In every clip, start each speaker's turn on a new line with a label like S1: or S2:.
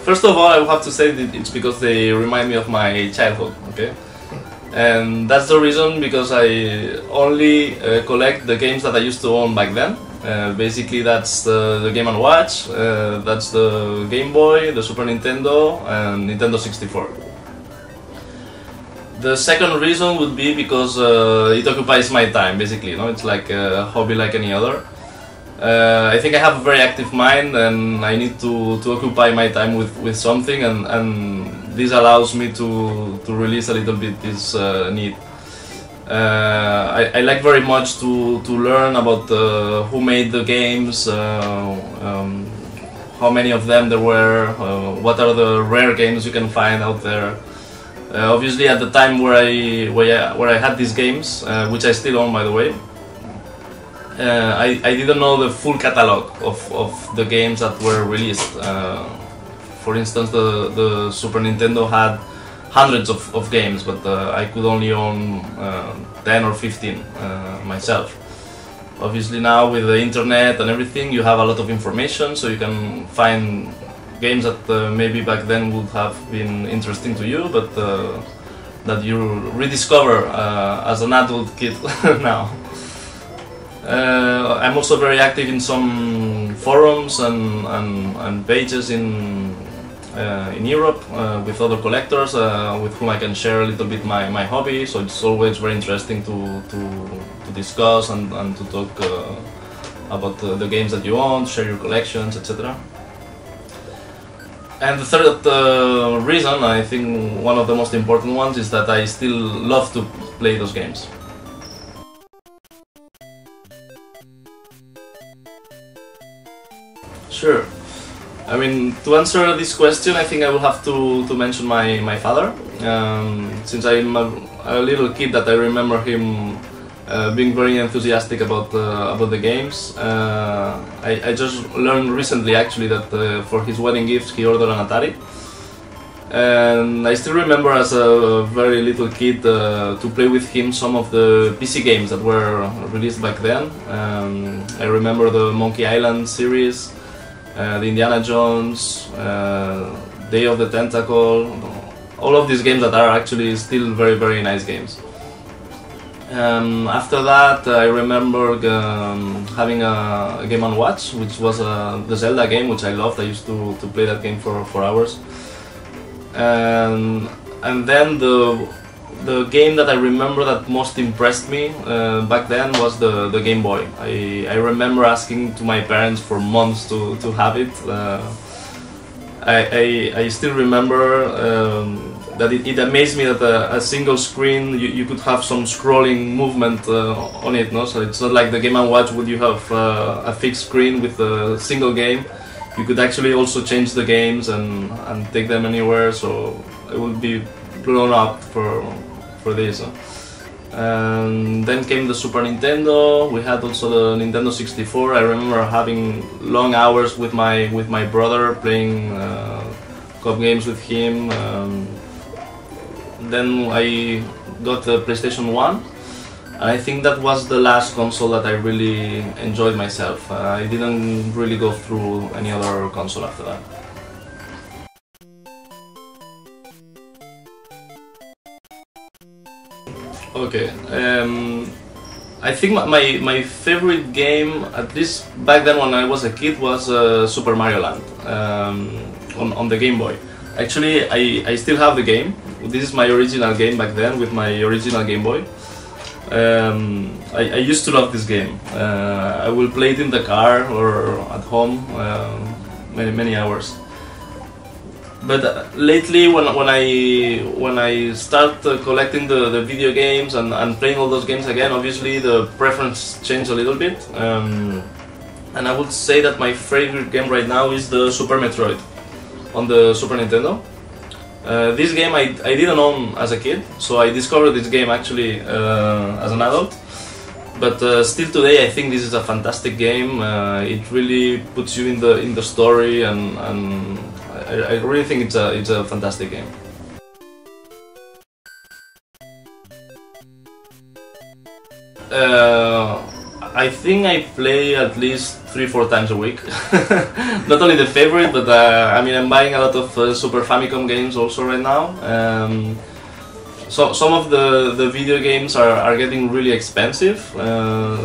S1: First of all, I will have to say that it's because they remind me of my childhood, okay? And that's the reason, because I only collect the games that I used to own back then. Basically that's the Game&Watch, that's the Game Boy, the Super Nintendo, and Nintendo 64. The second reason would be because it occupies my time, basically, you know? It's like a hobby like any other. I think I have a very active mind, and I need to occupy my time with something, and this allows me to release a little bit this need. I like very much to learn about who made the games, how many of them there were, what are the rare games you can find out there. Obviously, at the time where I had these games, which I still own, by the way, I didn't know the full catalog of the games that were released. For instance, the Super Nintendo had hundreds of games, but I could only own 10 or 15 myself. Obviously now with the internet and everything, you have a lot of information, so you can find games that maybe back then would have been interesting to you, but that you rediscover as an adult kid now. I'm also very active in some forums and pages in Europe with other collectors with whom I can share a little bit my hobby, so it's always very interesting to discuss and to talk about the games that you own, share your collections, etc. And the third reason, I think one of the most important ones, is that I still love to play those games. Sure. I mean, to answer this question, I think I will have to mention my father. Since I'm a little kid, that I remember him being very enthusiastic about the games. I just learned recently, actually, that for his wedding gifts he ordered an Atari. And I still remember as a very little kid to play with him some of the PC games that were released back then. I remember the Monkey Island series, the Indiana Jones, Day of the Tentacle, all of these games that are actually still very, very nice games. After that, I remember having a Game&Watch, which was the Zelda game, which I loved. I used to play that game for hours. And then the game that I remember that most impressed me back then was the Game Boy. I remember asking to my parents for months to have it. I still remember that it amazed me that a single screen, you could have some scrolling movement on it, no? So it's not like the Game & Watch where you have a fixed screen with a single game. You could actually also change the games and take them anywhere, so I would be blown up for this. And then came the Super Nintendo. We had also the Nintendo 64. I remember having long hours with my brother, playing co-op games with him. Then I got the PlayStation 1. I think that was the last console that I really enjoyed myself. I didn't really go through any other console after that. Okay, I think my favorite game, at least back then when I was a kid, was Super Mario Land on the Game Boy. Actually, I still have the game. This is my original game back then with my original Game Boy. I used to love this game. I will play it in the car or at home many hours. But lately, when I start collecting the video games and playing all those games again, obviously the preference changed a little bit. And I would say that my favorite game right now is the Super Metroid on the Super Nintendo. This game I didn't own as a kid, so I discovered this game actually as an adult. But still today, I think this is a fantastic game. It really puts you in the story, and I really think it's a fantastic game. I think I play at least 3-4 times a week. Not only the favorite, but I mean, I'm buying a lot of Super Famicom games also right now. So some of the video games are getting really expensive.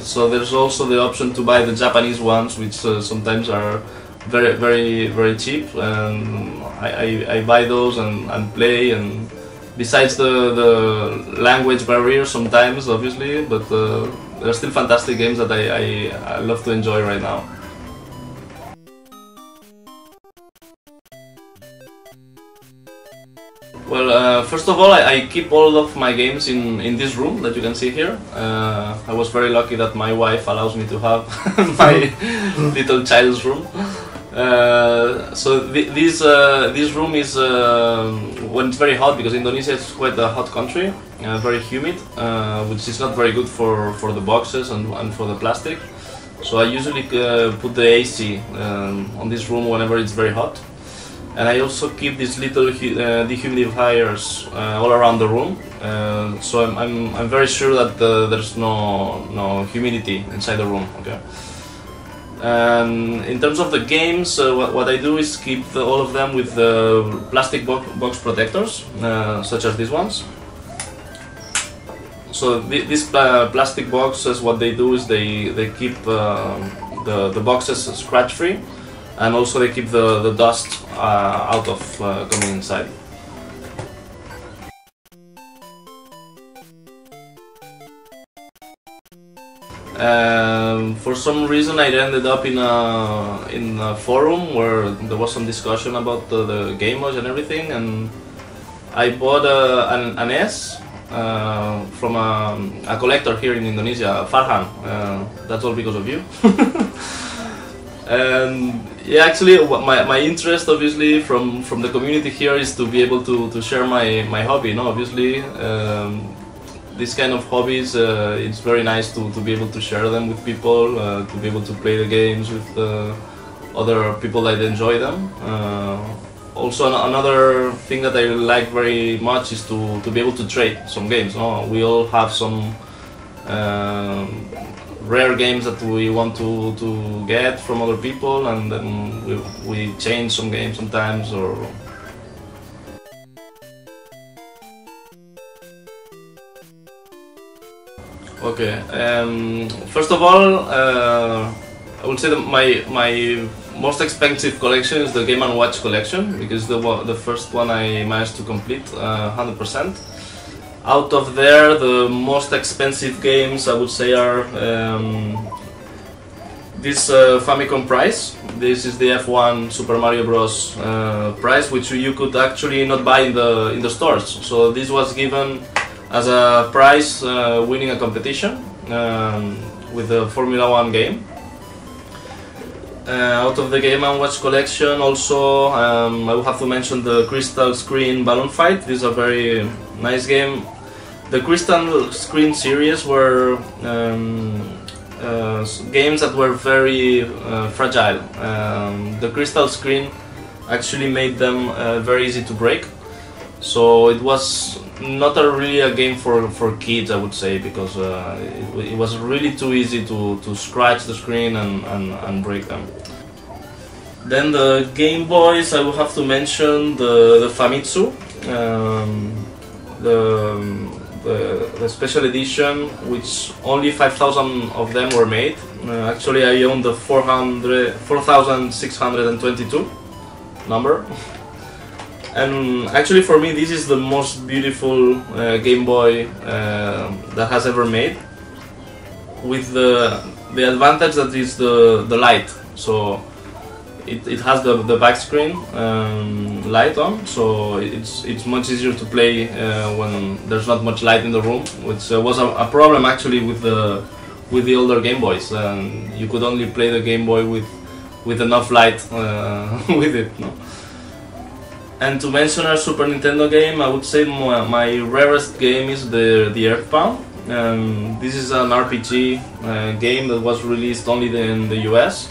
S1: So there's also the option to buy the Japanese ones, which sometimes are very cheap. I buy those and play. And besides the language barrier sometimes, obviously, but there are still fantastic games that I love to enjoy right now. Well, first of all, I keep all of my games in this room that you can see here. I was very lucky that my wife allows me to have my little child's room. So this room is when it's very hot, because Indonesia is quite a hot country, very humid, which is not very good for the boxes and for the plastic. So I usually put the AC on this room whenever it's very hot. And I also keep these little dehumidifiers all around the room, so I'm very sure that there's no humidity inside the room. Okay. In terms of the games, what I do is keep all of them with plastic box protectors, such as these ones. So these plastic boxes, what they do is they keep the boxes scratch-free. And also they keep the dust out of coming inside. For some reason I ended up in a forum where there was some discussion about the game mods and everything, and I bought an S from a collector here in Indonesia, Farhan. That's all because of you. And yeah, actually my interest obviously from the community here is to be able to share my hobby. No, obviously this kind of hobbies, it's very nice to be able to share them with people, to be able to play the games with other people that enjoy them. Also another thing that I like very much is to be able to trade some games. No? We all have some rare games that we want to get from other people, and then we change some games sometimes. Or okay, first of all, I would say that my most expensive collection is the game&watch collection, because the first one I managed to complete 100%. Out of there, the most expensive games I would say are this Famicom prize. This is the F1 Super Mario Bros. Prize, which you could actually not buy in the stores. So this was given as a prize winning a competition with the Formula 1 game. Out of the Game&Watch collection, also I will have to mention the Crystal Screen Balloon Fight. This is a very nice game. The Crystal Screen series were games that were very fragile. The Crystal Screen actually made them very easy to break. So it was not really a game for kids, I would say, because it was really too easy to scratch the screen and break them. Then the Game Boys, I will have to mention the Famitsu, the special edition, which only 5,000 of them were made. Actually, I own the 4,622 number. And actually, for me, this is the most beautiful Game Boy that has ever made, with the advantage that is the light. So it has the back screen light on, so it's much easier to play when there's not much light in the room, which was a problem actually with the older Game Boys. You could only play the Game Boy with enough light with it. No? And to mention a Super Nintendo game, I would say my rarest game is the Earthbound. This is an RPG game that was released only in the US.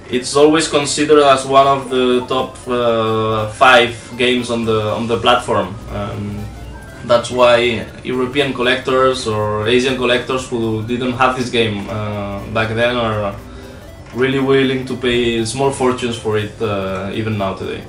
S1: It's always considered as one of the top 5 games on the platform. That's why European collectors or Asian collectors who didn't have this game back then are really willing to pay small fortunes for it even now today.